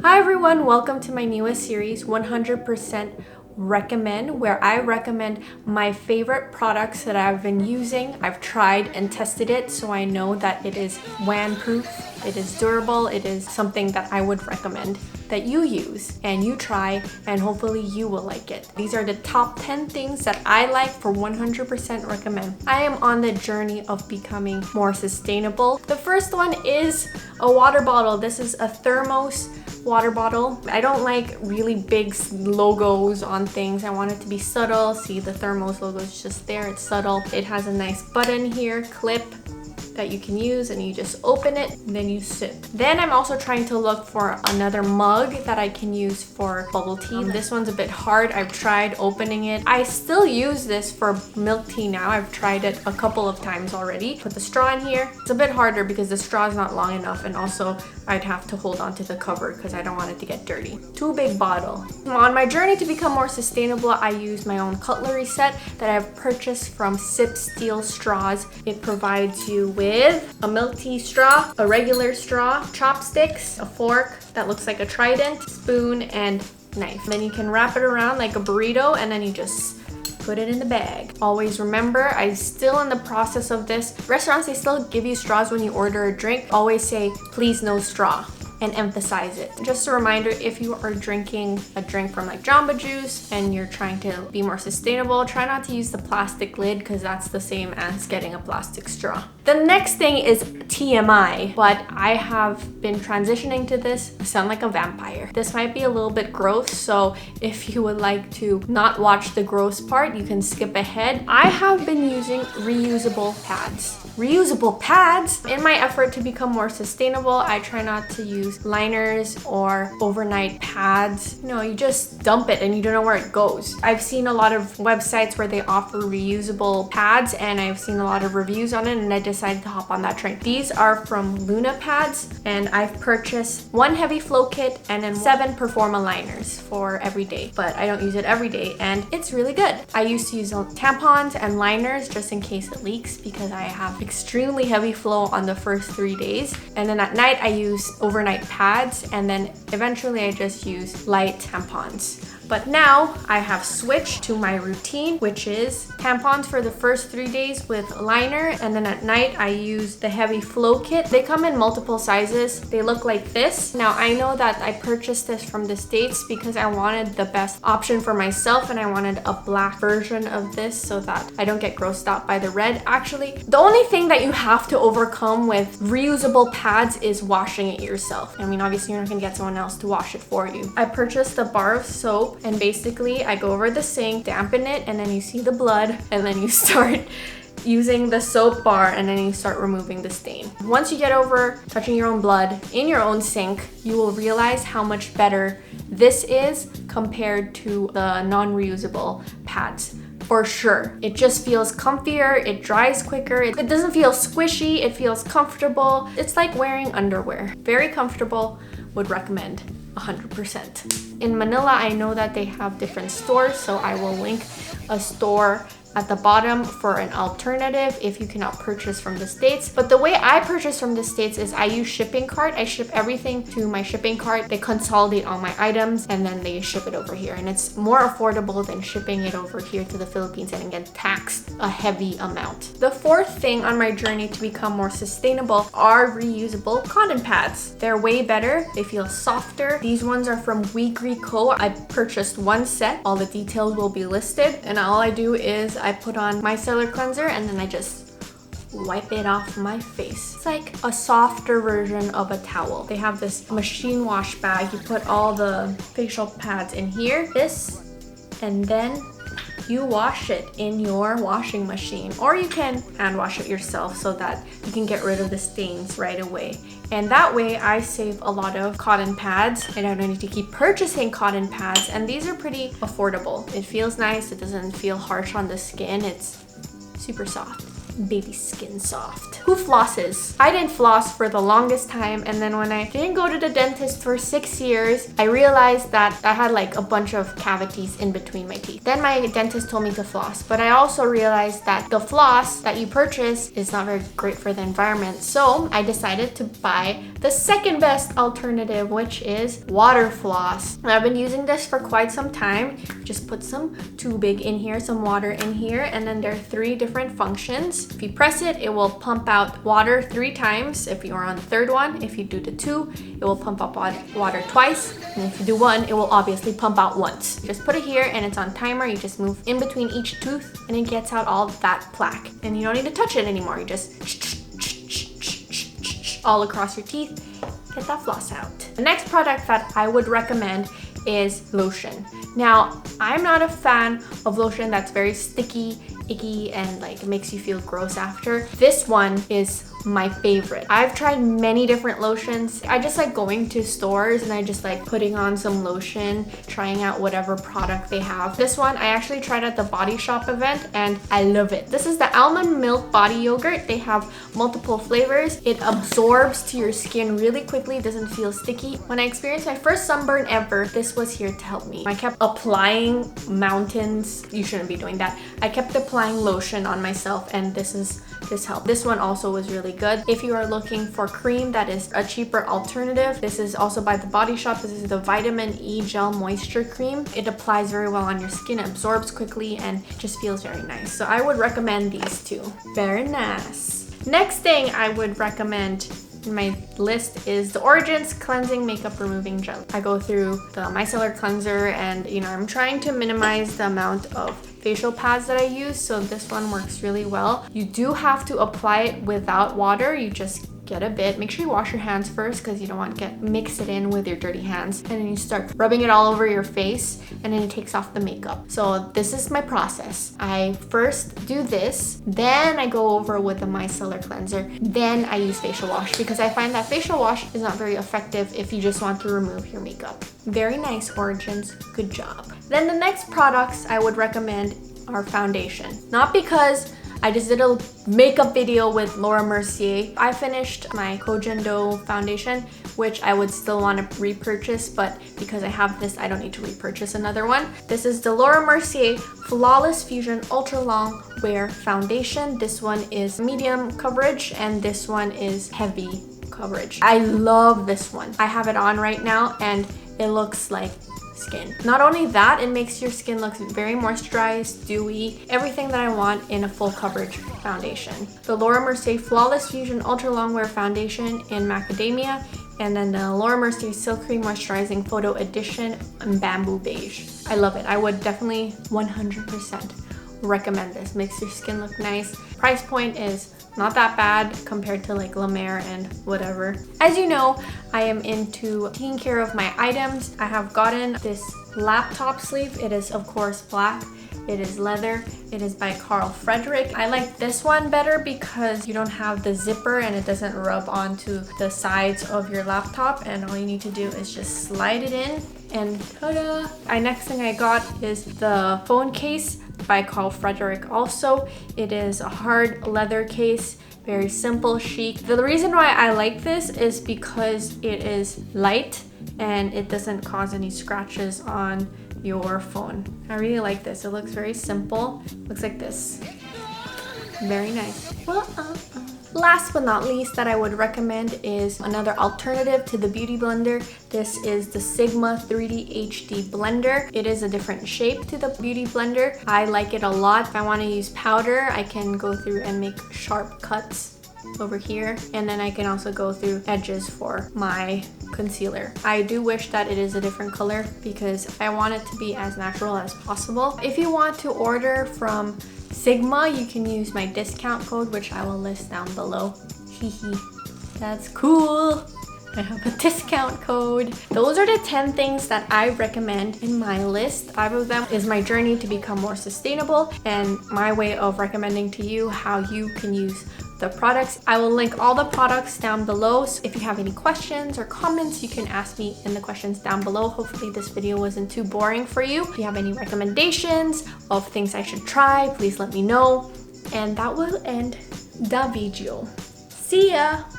Hi everyone, welcome to my newest series, 100% Recommend, where I recommend my favorite products that I've been using. I've tried and tested it, so I know that it is WAN-proof, it is durable, it is something that I would recommend that you use and you try, and hopefully you will like it. These are the top 10 things that I like for 100% recommend. I am on the journey of becoming more sustainable. The first one is a water bottle. This is a Thermos water bottle. I don't like really big logos on things. I want it to be subtle. See, the Thermos logo is just there. It's subtle. It has a nice button here, clip that you can use, and you just open it and then you sip. Then I'm also trying to look for another mug that I can use for bubble tea. This one's a bit hard. I've tried opening it. I still use this for milk tea now. I've tried it a couple of times already. Put the straw in here. It's a bit harder because the straw is not long enough, and also I'd have to hold on to the cover because I don't want it to get dirty. Too big bottle. On my journey to become more sustainable, I use my own cutlery set that I've purchased from Sip Steel Straws. It provides you with a milk tea straw, a regular straw, chopsticks, a fork that looks like a trident, spoon, and knife. Then you can wrap it around like a burrito, and then you just put it in the bag. Always remember, I'm still in the process of this. Restaurants, they still give you straws when you order a drink. Always say, please no straw, and emphasize it. Just a reminder, if you are drinking a drink from like Jamba Juice and you're trying to be more sustainable, try not to use the plastic lid because that's the same as getting a plastic straw. The next thing is TMI, but I have been transitioning to this. I sound like a vampire. This might be a little bit gross, so if you would like to not watch the gross part, you can skip ahead. I have been using reusable pads. Reusable pads? In my effort to become more sustainable, I try not to use liners or overnight pads. No, you just dump it and you don't know where it goes. I've seen a lot of websites where they offer reusable pads, and I've seen a lot of reviews on it, and I decided to hop on that train. These are from Luna Pads, and I've purchased 1 heavy flow kit and then 7 Performa liners for every day, but I don't use it every day, and it's really good. I used to use tampons and liners just in case it leaks because I have extremely heavy flow on the first 3 days, and then at night I use overnight pads, and then eventually I just use light tampons. But now I have switched to my routine, which is tampons for the first 3 days with liner, and then at night I use the heavy flow kit. They come in multiple sizes. They look like this. Now I know that I purchased this from the States because I wanted the best option for myself, and I wanted a black version of this so that I don't get grossed out by the red. Actually, the only thing that you have to overcome with reusable pads is washing it yourself. I mean, obviously you're not gonna get someone else to wash it for you. I purchased a bar of soap, and basically I go over the sink, dampen it, and then you see the blood, and then you start using the soap bar, and then you start removing the stain. Once you get over touching your own blood in your own sink, you will realize how much better this is compared to the non-reusable pads. For sure. It just feels comfier, it dries quicker, it doesn't feel squishy, it feels comfortable. It's like wearing underwear. Very comfortable, would recommend 100%. In Manila, I know that they have different stores, so I will link a store at the bottom for an alternative if you cannot purchase from the States. But the way I purchase from the States is I use shipping cart. I ship everything to my shipping cart. They consolidate all my items and then they ship it over here. And it's more affordable than shipping it over here to the Philippines and get taxed a heavy amount. The fourth thing on my journey to become more sustainable are reusable cotton pads. They're way better. They feel softer. These ones are from WeGreeCo. I purchased 1 set. All the details will be listed. And all I do is I put on micellar cleanser and then I just wipe it off my face. It's like a softer version of a towel. They have this machine wash bag. You put all the facial pads in here, this, and then you wash it in your washing machine, or you can hand wash it yourself so that you can get rid of the stains right away. And that way I save a lot of cotton pads and I don't need to keep purchasing cotton pads, and these are pretty affordable. It feels nice, it doesn't feel harsh on the skin, it's super soft. baby skin soft. Who flosses? I didn't floss for the longest time, and then when I didn't go to the dentist for 6 years, I realized that I had like a bunch of cavities in between my teeth. Then my dentist told me to floss, but I also realized that the floss that you purchase is not very great for the environment. So I decided to buy the second best alternative, which is water floss. And I've been using this for quite some time. Just put some tubing in here, some water in here, and then there are 3 different functions. If you press it, it will pump out water 3 times. If you are on the 3rd one, if you do the 2, it will pump up water twice. And if you do 1, it will obviously pump out once. Just put it here and it's on timer. You just move in between each tooth and it gets out all that plaque. And you don't need to touch it anymore. You just all across your teeth, get that floss out. The next product that I would recommend is lotion. Now, I'm not a fan of lotion that's very sticky, icky, and like makes you feel gross after. This one is my favorite. I've tried many different lotions. I just like going to stores and I just like putting on some lotion, trying out whatever product they have. This one I actually tried at the Body Shop event and I love it. This is the almond milk body yogurt. They have multiple flavors. It absorbs to your skin really quickly. It doesn't feel sticky. When I experienced my first sunburn ever, this was here to help me. I kept applying mountains. You shouldn't be doing that. I kept applying lotion on myself and this helped. This one also was really good. If you are looking for cream that is a cheaper alternative, this is also by the Body Shop. This is the Vitamin E Gel Moisture Cream. It applies very well on your skin, absorbs quickly, and just feels very nice. So I would recommend these 2. Very nice. Next thing I would recommend in my list is the Origins Cleansing Makeup Removing Gel. I go through the micellar cleanser and I'm trying to minimize the amount of facial pads that I use, so this one works really well. You do have to apply it without water. You just get a bit. Make sure you wash your hands first because you don't want to mix it in with your dirty hands. And then you start rubbing it all over your face and then it takes off the makeup. So this is my process. I first do this, then I go over with the micellar cleanser, then I use facial wash because I find that facial wash is not very effective if you just want to remove your makeup. Very nice, Origins. Good job. Then the next products I would recommend are foundation. Not because I just did a makeup video with Laura Mercier. I finished my Kojendo foundation, which I would still want to repurchase, but because I have this, I don't need to repurchase another one. This is the Laura Mercier Flawless Fusion Ultra-Longwear Foundation. This one is medium coverage and this one is heavy coverage. I love this one. I have it on right now and it looks like skin. Not only that, it makes your skin look very moisturized, dewy, everything that I want in a full coverage foundation. The Laura Mercier Flawless Fusion Ultra Longwear Foundation in Macadamia, and then the Laura Mercier Silk Cream Moisturizing Photo Edition in Bamboo Beige. I love it. I would definitely 100% recommend this. Makes your skin look nice. Price point is not that bad compared to like La Mer and whatever. As you know, I am into taking care of my items. I have gotten this laptop sleeve. It is of course black. It is leather. It is by Fredrik. I like this one better because you don't have the zipper and it doesn't rub onto the sides of your laptop, and all you need to do is just slide it in and ta-da! Next thing I got is the phone case by Fredrik also. It is a hard leather case, very simple, chic. The reason why I like this is because it is light and it doesn't cause any scratches on your phone. I really like this. It looks very simple. Looks like this. Very nice. Last but not least that I would recommend is another alternative to the Beauty Blender. This is the Sigma 3D HD Blender. It is a different shape to the Beauty Blender. I like it a lot. If I want to use powder, I can go through and make sharp cuts over here, and then I can also go through edges for my concealer. I do wish that it is a different color because I want it to be as natural as possible. If you want to order from Sigma, you can use my discount code, which I will list down below. Hehe, that's cool. I have a discount code. Those are the 10 things that I recommend in my list. 5 of them is my journey to become more sustainable and my way of recommending to you how you can use the products. I will link all the products down below. So if you have any questions or comments, you can ask me in the questions down below. Hopefully this video wasn't too boring for you. If you have any recommendations of things I should try, please let me know. And that will end da video. See ya!